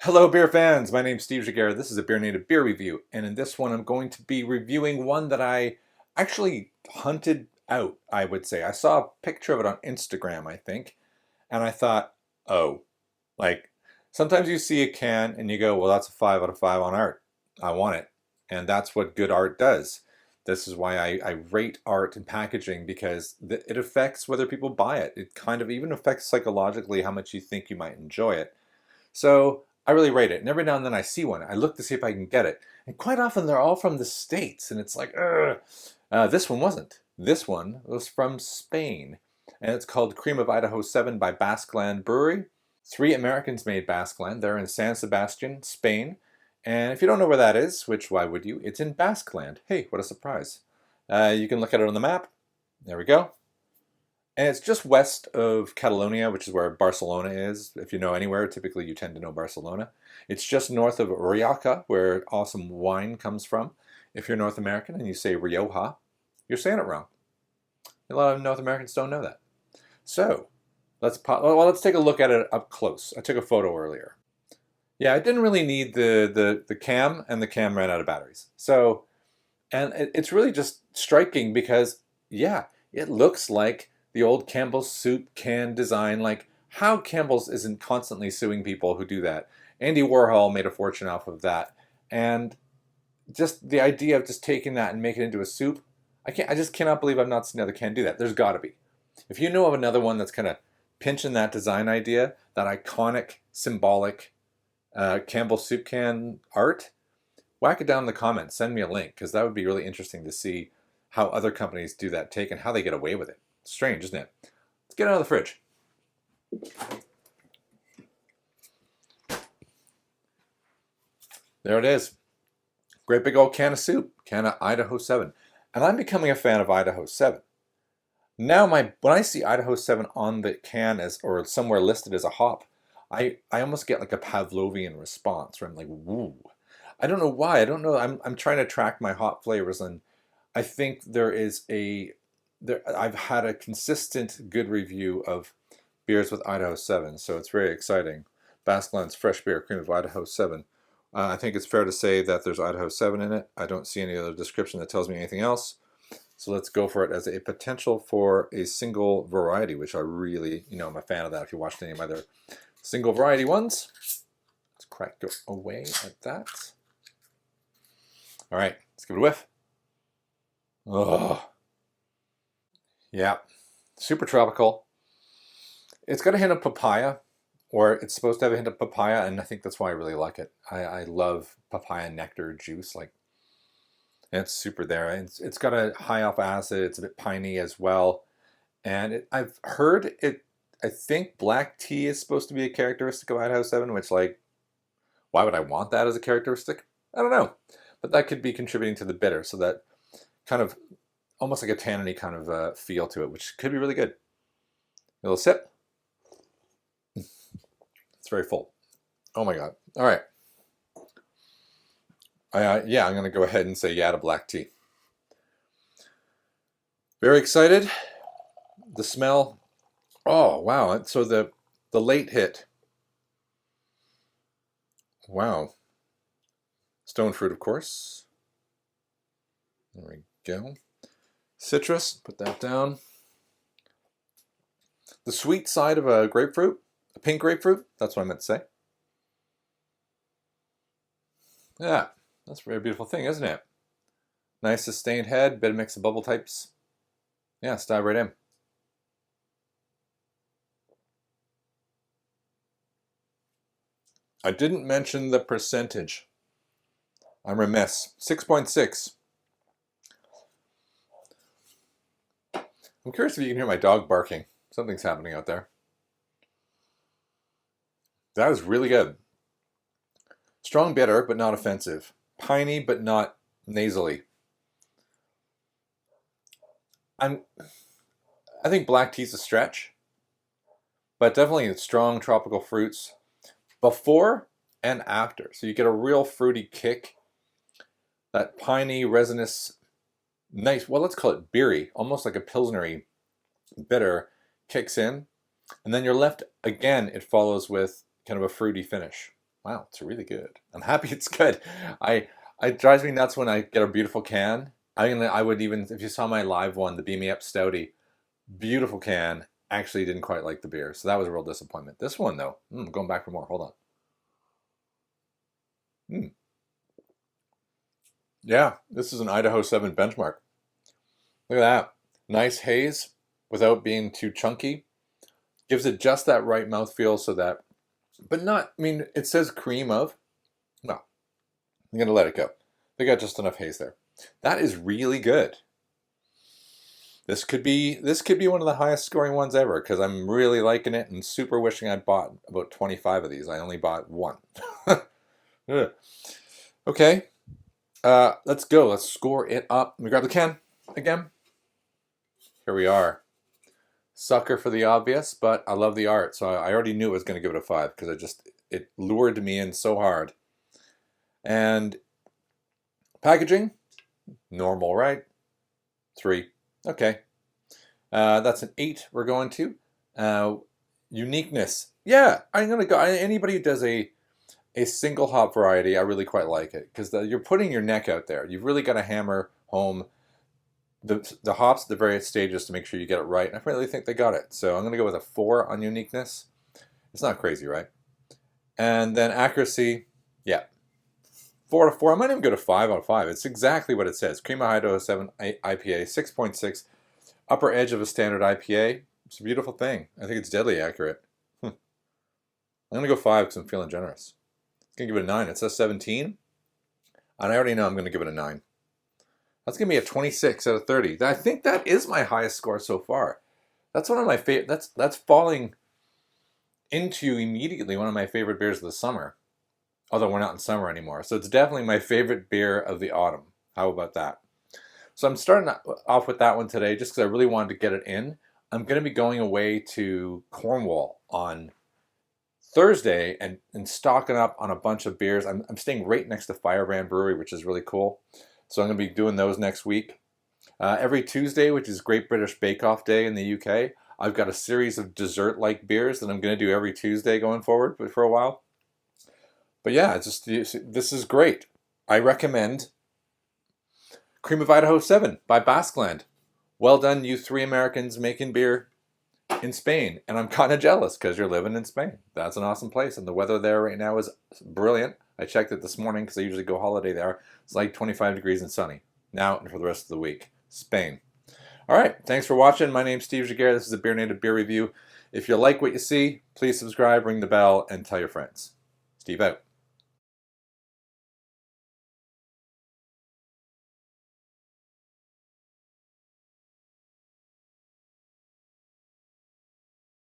Hello beer fans, my name's Steve Jagera. This is a BeerNative beer review, and in this one I'm going to be reviewing one that I actually hunted out, I would say. I saw a picture of it on Instagram, I think, and I thought, oh, like sometimes you see a can and you go, well, that's a 5 out of 5 on art. I want it. And that's what good art does. This is why I rate art and packaging, because it affects whether people buy it. It kind of even affects psychologically how much you think you might enjoy it. So I really rate it. And every now and then I see one. I look to see if I can get it. And quite often they're all from the States. And it's like, ugh. This one wasn't. This one was from Spain. And it's called Cream of Idaho 7 by Basqueland Brewery. 3 Americans made Basqueland. They're in San Sebastian, Spain. And if you don't know where that is, which why would you? It's in Basqueland. Hey, what a surprise. You can look at it on the map. There we go. And it's just west of Catalonia, which is where Barcelona is. If you know anywhere, typically you tend to know Barcelona. It's just north of Rioja, where awesome wine comes from. If you're North American and you say Rioja, you're saying it wrong. A lot of North Americans don't know that. So, let's take a look at it up close. I took a photo earlier. Yeah, I didn't really need the cam, and the cam ran out of batteries. So, and it's really just striking because, yeah, it looks like the old Campbell's soup can design. Like, how Campbell's isn't constantly suing people who do that. Andy Warhol made a fortune off of that. And just the idea of just taking that and making it into a soup, I just cannot believe I've not seen another can do that. There's got to be. If you know of another one that's kind of pinching that design idea, that iconic, symbolic Campbell's soup can art, whack it down in the comments. Send me a link, because that would be really interesting to see how other companies do that take and how they get away with it. Strange, isn't it? Let's get it out of the fridge. There it is. Great big old can of soup, can of Idaho 7. And I'm becoming a fan of Idaho 7. Now when I see Idaho 7 on the can or somewhere listed as a hop, I almost get like a Pavlovian response where I'm like, woo. I don't know why. I don't know. I'm trying to track my hop flavors, and I think I've had a consistent good review of beers with Idaho 7, so it's very exciting. Basqueland's Fresh Beer Cream of Idaho 7. I think it's fair to say that there's Idaho 7 in it. I don't see any other description that tells me anything else. So let's go for it as a potential for a single variety, which I really, I'm a fan of that. If you watched any of my other single variety ones, let's crack it away like that. All right, let's give it a whiff. Oh, yeah, super tropical. It's got a hint of papaya, or it's supposed to have a hint of papaya, and I think that's why I really like it. I love papaya nectar juice, and it's super there. It's got a high alpha acid. It's a bit piney as well, and I've heard it. I think black tea is supposed to be a characteristic of Idaho 7, which, why would I want that as a characteristic? I don't know, but that could be contributing to the bitter, so that kind of almost like a tanniny kind of feel to it, which could be really good. A little sip. It's very full. Oh my god. All right. Yeah, I'm going to go ahead and say yeah to black tea. Very excited. The smell. Oh, wow. So the late hit. Wow. Stone fruit, of course. There we go. Citrus, put that down. The sweet side of a grapefruit, a pink grapefruit, that's what I meant to say. Yeah, that's a very beautiful thing, isn't it? Nice sustained head, bit of mix of bubble types. Yeah, let's dive right in. I didn't mention the percentage. I'm remiss. 6.6. I'm curious if you can hear my dog barking. Something's happening out there. That is really good. Strong bitter, but not offensive. Piney, but not nasally. I think black tea's a stretch, but definitely strong tropical fruits before and after. So you get a real fruity kick. That piney, resinous, nice, well, let's call it beery, almost like a pilsnery bitter kicks in. And then you're left, again, it follows with kind of a fruity finish. Wow, it's really good. I'm happy it's good. I it drives me nuts when I get a beautiful can. I would even, if you saw my live one, the Beam Me Up Stouty, beautiful can. Actually, didn't quite like the beer, so that was a real disappointment. This one though, going back for more. Hold on. Mm. Yeah, this is an Idaho 7 benchmark. Look at that. Nice haze without being too chunky. Gives it just that right mouthfeel so that, but not, I mean, it says cream of. No, I'm going to let it go. They got just enough haze there. That is really good. This could be one of the highest scoring ones ever because I'm really liking it and super wishing I'd bought about 25 of these. I only bought one. Okay, let's go. Let's score it up. Let me grab the can again. Here we are. Sucker for the obvious, but I love the art, so I already knew I was going to give it a 5 because it lured me in so hard. And packaging, normal, right? 3. Okay. That's an 8 we're going to. Uniqueness. Yeah, I'm going to go. Anybody who does a single hop variety, I really quite like it because you're putting your neck out there. You've really got to hammer home the hops at the various stages to make sure you get it right. And I really think they got it. So I'm going to go with a 4 on Uniqueness. It's not crazy, right? And then accuracy, yeah. 4 out of 4. I might even go to 5 out of 5. It's exactly what it says. Cream of Idaho 7 IPA, 6.6. Upper edge of a standard IPA. It's a beautiful thing. I think it's deadly accurate. I'm going to go 5 because I'm feeling generous. I'm going to give it a 9. It says 17. And I already know I'm going to give it a 9. That's going to be a 26 out of 30. I think that is my highest score so far. That's one of my favorite. That's falling into immediately one of my favorite beers of the summer. Although we're not in summer anymore. So it's definitely my favorite beer of the autumn. How about that? So I'm starting off with that one today just because I really wanted to get it in. I'm going to be going away to Cornwall on Thursday and stocking up on a bunch of beers. I'm staying right next to Firebrand Brewery, which is really cool. So I'm going to be doing those next week. Every Tuesday, which is Great British Bake Off Day in the UK, I've got a series of dessert-like beers that I'm going to do every Tuesday going forward for a while. But yeah, this is great. I recommend Cream of Idaho 7 by Basqueland. Well done, you 3 Americans making beer in Spain. And I'm kind of jealous because you're living in Spain. That's an awesome place. And the weather there right now is brilliant. I checked it this morning because I usually go holiday there. It's like 25 degrees and sunny. Now and for the rest of the week. Spain. All right. Thanks for watching. My name's Steve Giguere. This is a BeerNative Beer Review. If you like what you see, please subscribe, ring the bell, and tell your friends. Steve out.